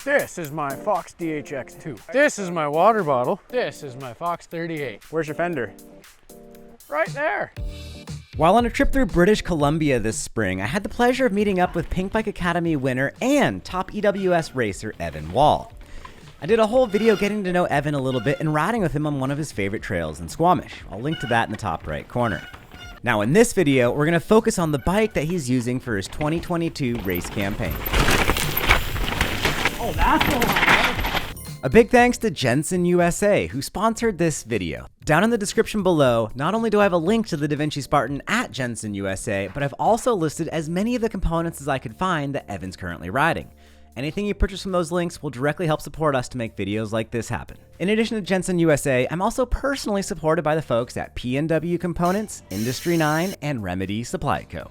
This is my Fox DHX2. This is my water bottle. This is my Fox 38. Where's your fender? Right there. While on a trip through British Columbia this spring, I had the pleasure of meeting up with Pink Bike Academy winner and top EWS racer Evan Wall. I did a whole video getting to know Evan a little bit and riding with him on one of his favorite trails in Squamish. I'll link to that in the top right corner. Now in this video, we're going to focus on the bike that he's using for his 2022 race campaign. Oh, that's the one. A big thanks to Jensen USA, who sponsored this video. Down in the description below, not only do I have a link to the Devinci Spartan at Jensen USA, but I've also listed as many of the components as I could find that Evan's currently riding. Anything you purchase from those links will directly help support us to make videos like this happen. In addition to Jensen USA, I'm also personally supported by the folks at P&W Components, Industry 9, and Remedy Supply Co.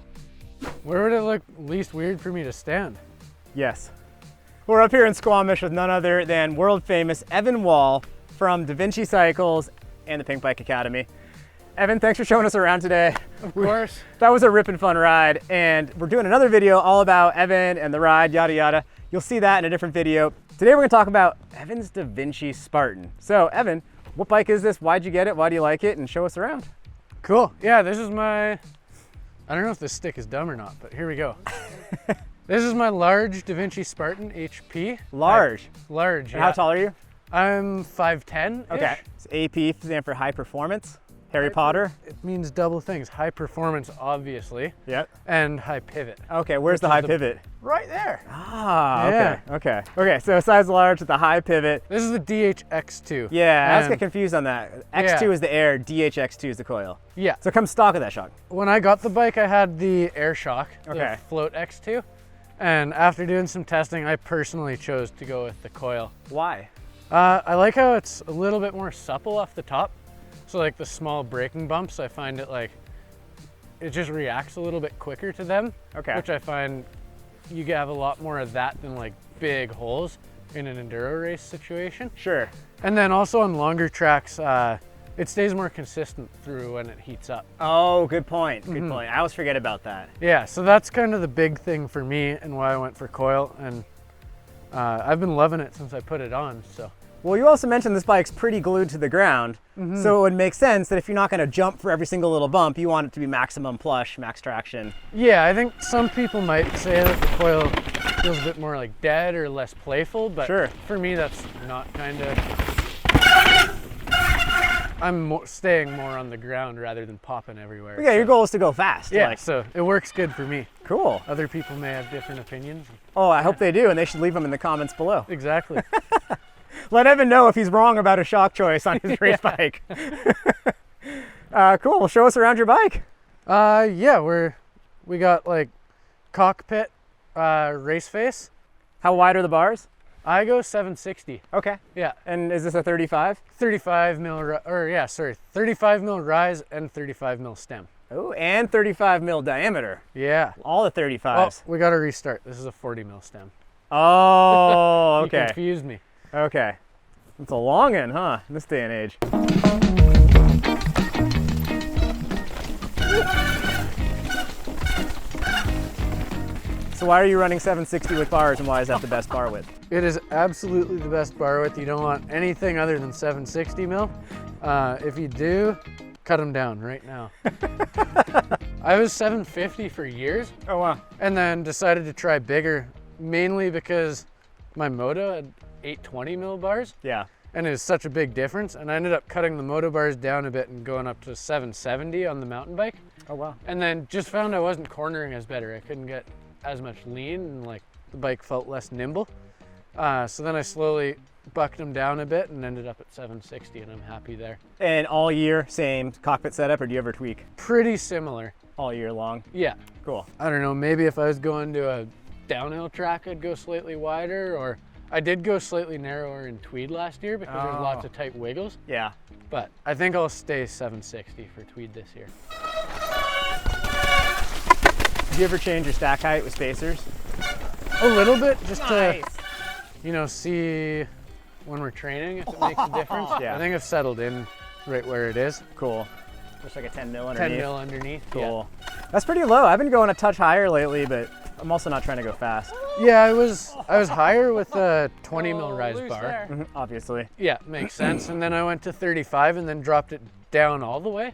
Where would it look least weird for me to stand? Yes. We're up here in Squamish with none other than world famous Evan Wall from Devinci Cycles and the Pink Bike Academy. Evan, thanks for showing us around today. Of course. That was a ripping fun ride, and we're doing another video all about Evan and the ride, yada yada. You'll see that in a different video. Today we're gonna talk about Evan's Devinci Spartan. So Evan, what bike is this? Why'd you get it? Why do you like it? And show us around. Cool. Yeah, this is my, I don't know if this stick is dumb or not, but here we go. This is my large Devinci Spartan HP. Large? Large, yeah. How tall are you? I'm 5'10". Okay. So AP stands for high performance. Harry Potter? It means double things. High performance, obviously. Yep. And high pivot. Okay, where's the high pivot? Right there. Ah, okay, Yeah. okay. Okay, so size large with the high pivot. This is the DHX2. Yeah, I always And- get confused on that. X2 is the air, DHX2 is the coil. Yeah. So come stock with that shock. When I got the bike, I had the Air Shock, Okay. the Float X2. And after doing some testing, I personally chose to go with the Coil. Why? I like how it's a little bit more supple off the top. So like the small braking bumps, I find it like, it just reacts a little bit quicker to them. Okay. Which I find you have a lot more of that than like big holes in an enduro race situation. Sure. And then also on longer tracks, it stays more consistent through when it heats up. Oh, good point, good point. I always forget about that. Yeah, so that's kind of the big thing for me and why I went for Coil. And I've been loving it since I put it on, so. Well, you also mentioned this bike's pretty glued to the ground, so it would make sense that if you're not gonna jump for every single little bump, you want it to be maximum plush, max traction. Yeah, I think some people might say that the Coil feels a bit more like dead or less playful, but Sure. for me that's not kind of, I'm staying more on the ground rather than popping everywhere. But yeah, your so- goal is to go fast. Yeah, like. so it works good for me. Cool. Other people may have different opinions. Oh, I hope they do, and they should leave them in the comments below. Exactly. Let Evan know if he's wrong about a shock choice on his race bike. Cool, well, show us around your bike. Yeah, we got like cockpit, race face. How wide are the bars? I go 760. Okay. Yeah, And is this a 35? 35 mil, 35 mil rise and 35 mil stem. Oh, and 35 mil diameter. Yeah. All the Oh, 35s. we got to restart. This is a 40 mil stem. Oh, You okay. confused me. Okay. It's a long one, huh? In this day and age. So why are you running 760 with bars, and why is that the best bar width? It is absolutely the best bar width. You don't want anything other than 760 mil. If you do, cut them down right now. I was 750 for years. Oh, wow. And then decided to try bigger, mainly because my Moto had 820 mil bars, Yeah. and it was such a big difference. And I ended up cutting the Moto bars down a bit and going up to 770 on the mountain bike. Oh, wow. And then just found I wasn't cornering as better. I couldn't get as much lean, and like the bike felt less nimble. So then I slowly bucked them down a bit and ended up at 760, and I'm happy there. And all year, same cockpit setup, or do you ever tweak Pretty similar. all year long? Yeah. Cool. I don't know, maybe if I was going to a downhill track, I'd go slightly wider, or I did go slightly narrower in Tweed last year because there's lots of tight wiggles, Yeah. but I think I'll stay 760 for Tweed this year. Do you ever change your stack height with spacers? A little bit, just to, you know, see when we're training if it makes a difference. Yeah. I think I've settled in right where it is. Cool. Just like a 10 mil underneath. 10 mil underneath. Cool. That's pretty low. I've been going a touch higher lately, but I'm also not trying to go fast. Yeah, I was higher with a 20 mil rise bar. Obviously. Yeah, makes sense. And then I went to 35 and then dropped it down all the way.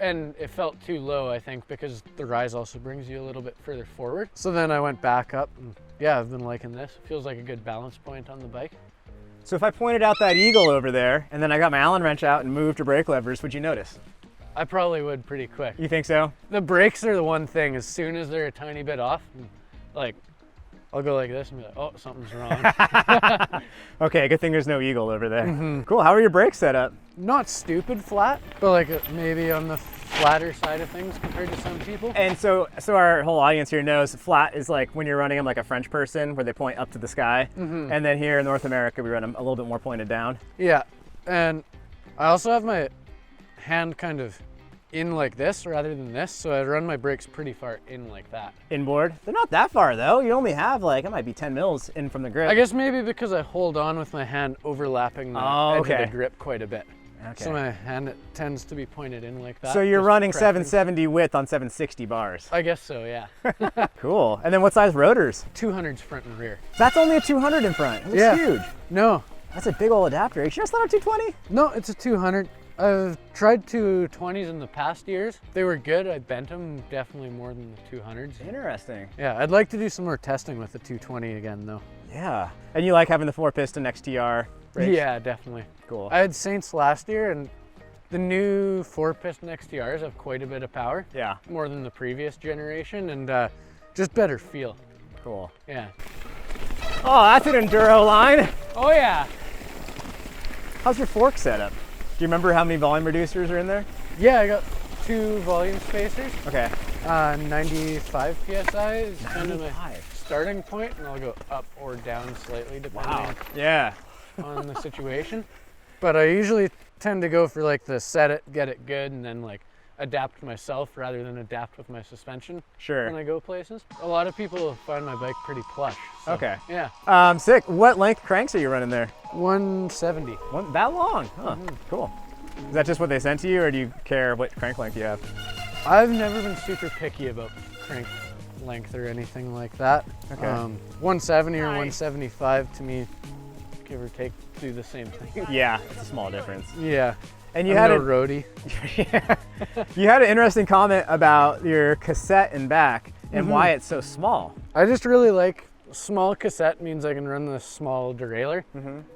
And it felt too low, I think, because the rise also brings you a little bit further forward. So then I went back up, and yeah, I've been liking this. It feels like a good balance point on the bike. So if I pointed out that eagle over there, and then I got my Allen wrench out and moved to brake levers, would you notice? I probably would pretty quick. You think so? The brakes are the one thing. As soon as they're a tiny bit off, like, I'll go like this and be like, oh, something's wrong. Okay, good thing there's no eagle over there. Cool, how are your brakes set up? Not stupid flat, but like maybe on the flatter side of things compared to some people. And so our whole audience here knows flat is like when you're running them like a French person where they point up to the sky. And then here in North America, we run them a little bit more pointed down. Yeah, and I also have my hand kind of in like this rather than this, so I run my brakes pretty far in like that. Inboard? They're not that far though. You only have like, it might be 10 mils in from the grip. I guess maybe because I hold on with my hand overlapping the edge of the grip quite a bit. Okay. So my hand tends to be pointed in like that. So you're just running preference. 770 width on 760 bars. I guess so, yeah. Cool. And then what size rotors? 200s front and rear. That's only a 200 in front. That's Yeah. huge. No, That's a big old adapter. Are you sure it's not a 220? no, it's a 200. I've tried 220s in the past years. They were good. I bent them definitely more than the 200s. Interesting. Yeah, I'd like to do some more testing with the 220 again though. Yeah. And you like having the 4-piston XTR brakes? Yeah, definitely. Cool. I had Saints last year, and the new 4-piston XTRs have quite a bit of power. Yeah. More than the previous generation, and just better feel. Cool. Yeah. Oh, that's an enduro line. Oh yeah. How's your fork setup? Do you remember how many volume reducers are in there? Yeah, I got 2 volume spacers. Okay. 95 PSI is kind of my 95. starting point, and I'll go up or down slightly depending Yeah. on the situation. But I usually tend to go for like the set it, get it good, and then like adapt myself rather than adapt with my suspension Sure. when I go places. A lot of people find my bike pretty plush. So, Okay. Yeah. Sick. What length cranks are you running there? 170. That long? Huh. Cool. Is that just what they sent to you, or do you care what crank length you have? I've never been super picky about crank length or anything like that. Okay. 170 or 175 to me, give or take, do the same thing. Yeah, it's a small difference. Yeah. And you I'm had no a roadie. you had an interesting comment about your cassette in back and why it's so small. I just really like small cassette means I can run the small derailleur,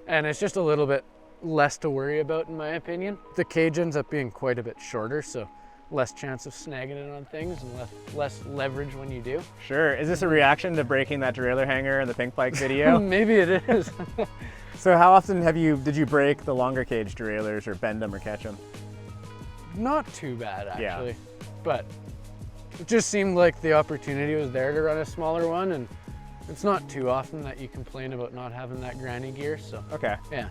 and it's just a little bit less to worry about in my opinion. The cage ends up being quite a bit shorter, so less chance of snagging it on things and less leverage when you do. Sure. Is this a reaction to breaking that derailleur hanger in the Pink Bike video? Maybe it is. So how often did you break the longer cage derailleurs or bend them or catch them? Not too bad actually, Yeah. but it just seemed like the opportunity was there to run a smaller one, and it's not too often that you complain about not having that granny gear, so Okay. yeah.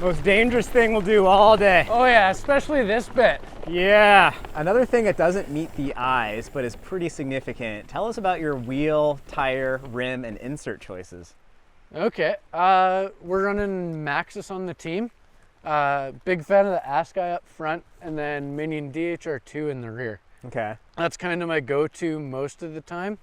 Most dangerous thing we'll do all day. Oh yeah, especially this bit. Yeah. Another thing that doesn't meet the eyes, but is pretty significant. Tell us about your wheel, tire, rim, and insert choices. Okay, we're running Maxxis on the team. Big fan of the Askai up front, and then Minion DHR2 in the rear. Okay. That's kind of my go-to most of the time.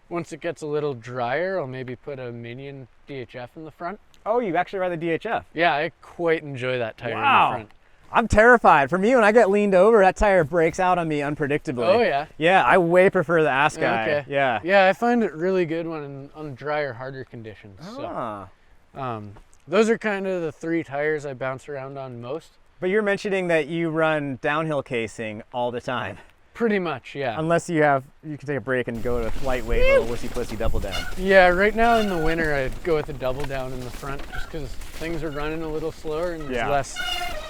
Once it gets a little drier, I'll maybe put a Minion DHF in the front. Oh, you actually ride the DHF? Yeah, I quite enjoy that tire in the front. I'm terrified. For me, when I get leaned over, that tire breaks out on me unpredictably. Oh yeah? Yeah, I way prefer the Askai. Okay. Yeah. Yeah, I find it really good when on drier, harder conditions. Ah. So, those are kind of the 3 tires I bounce around on most. But you're mentioning that you run downhill casing all the time. Pretty much, yeah. Unless you can take a break and go to lightweight, little wussy pussy double down. Yeah, right now in the winter, I'd go with a double down in the front just because things are running a little slower and there's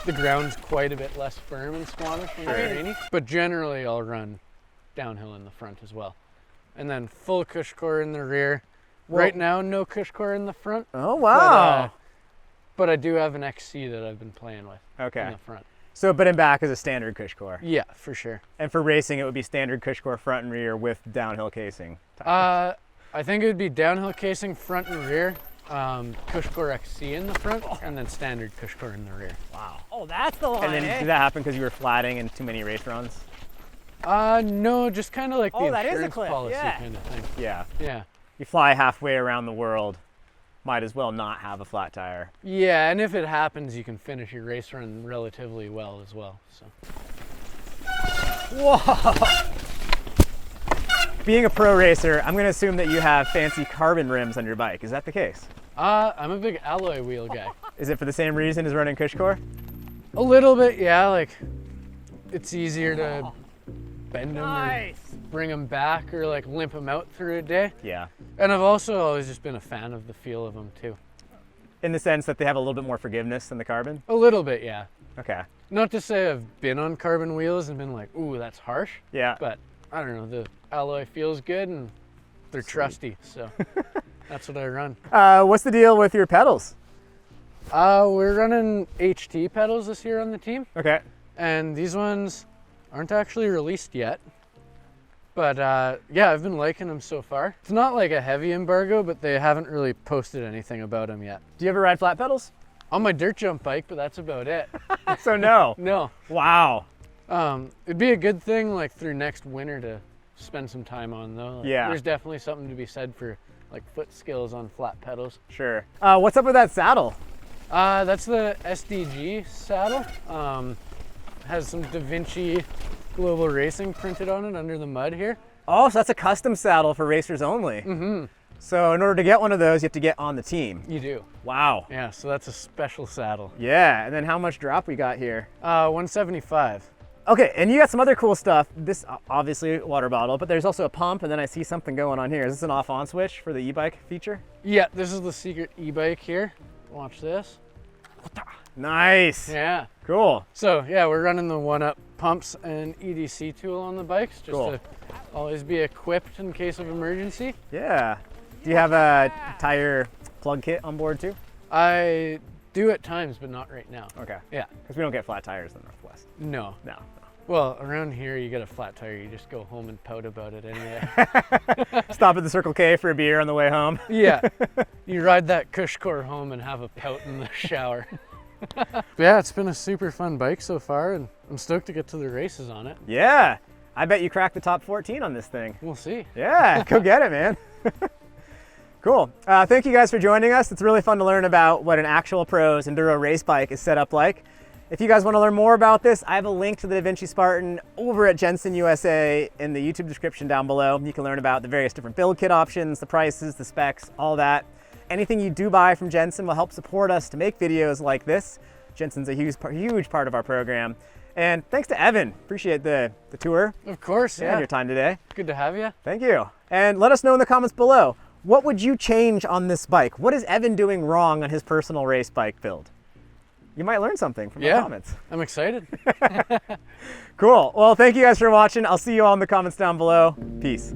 the ground's quite a bit less firm and squamish when it's rainy. But generally, I'll run downhill in the front as well. And then full cush core in the rear. Well, right now, no cush core in the front. Oh, wow. But I do have an XC that I've been playing with in Okay. the front. So, but in back is a standard cush core. Yeah, for sure. And for racing, it would be standard cush core front and rear with downhill casing. I think it would be downhill casing front and rear, Cushcore XC in the front, and then standard Cushcore in the rear. Wow. Oh, that's the line. And then eh? did that happen because you were flatting in too many race runs? No, just kind of like the Oh, that is a insurance clip, policy yeah. kind of thing. Yeah. Yeah. You fly halfway around the world, might as well not have a flat tire. Yeah, and if it happens, you can finish your race run relatively well as well. So. Whoa! Being a pro racer, I'm going to assume that you have fancy carbon rims on your bike. Is that the case? I'm a big alloy wheel guy. Is it for the same reason as running Cushcore? A little bit, yeah. Like, it's easier to bend them Nice. or bring them back or like limp them out through a day. Yeah. And I've also always just been a fan of the feel of them too. In the sense that they have a little bit more forgiveness than the carbon? A little bit, yeah. Okay. Not to say I've been on carbon wheels and been like, ooh, that's harsh. Yeah. But I don't know, the alloy feels good and they're trusty, so that's what I run. What's the deal with your pedals? We're running HT pedals this year on the team, Okay. and these ones aren't actually released yet. But yeah, I've been liking them so far. It's not like a heavy embargo, but they haven't really posted anything about them yet. Do you ever ride flat pedals? On my dirt jump bike, but that's about it. So no. No. Wow. It'd be a good thing like through next winter to spend some time on though. Like, Yeah. There's definitely something to be said for like foot skills on flat pedals. Sure. What's up with that saddle? That's the SDG saddle. Has some Devinci Global Racing printed on it under the mud here. Oh, so that's a custom saddle for racers only. Mm-hmm. So in order to get one of those, you have to get on the team. You do. Wow. Yeah, so that's a special saddle. Yeah, and then how much drop we got here? 175. Okay, and you got some other cool stuff. This obviously water bottle, but there's also a pump, and then I see something going on here. Is this an off-on switch for the e-bike feature? Yeah, this is the secret e-bike here. Watch this. Nice. Yeah. Cool. So yeah, we're running the one-up pumps and EDC tool on the bikes just Cool. to always be equipped in case of emergency. Yeah. Do you have a tire plug kit on board too? I do at times, but not right now. Okay. Yeah. Because we don't get flat tires in the Northwest. No. No. Well, around here you get a flat tire, you just go home and pout about it anyway. Stop at the Circle K for a beer on the way home. Yeah. You ride that Cushcore home and have a pout in the shower. Yeah, it's been a super fun bike so far, and I'm stoked to get to the races on it. Yeah. I bet you cracked the top 14 on this thing. We'll see. Yeah, go get it, man. Cool. Thank you guys for joining us. It's really fun to learn about what an actual pro's enduro race bike is set up like. If you guys want to learn more about this, I have a link to the Devinci Spartan over at Jensen USA in the YouTube description down below. You can learn about the various different build kit options, the prices, the specs, all that. Anything you do buy from Jensen will help support us to make videos like this. Jensen's a huge part of our program. And thanks to Evan. Appreciate the tour. Of course, And yeah. your time today. Good to have you. Thank you. And let us know in the comments below, what would you change on this bike? What is Evan doing wrong on his personal race bike build? You might learn something from the comments. I'm excited. Cool. Well, thank you guys for watching. I'll see you all in the comments down below. Peace.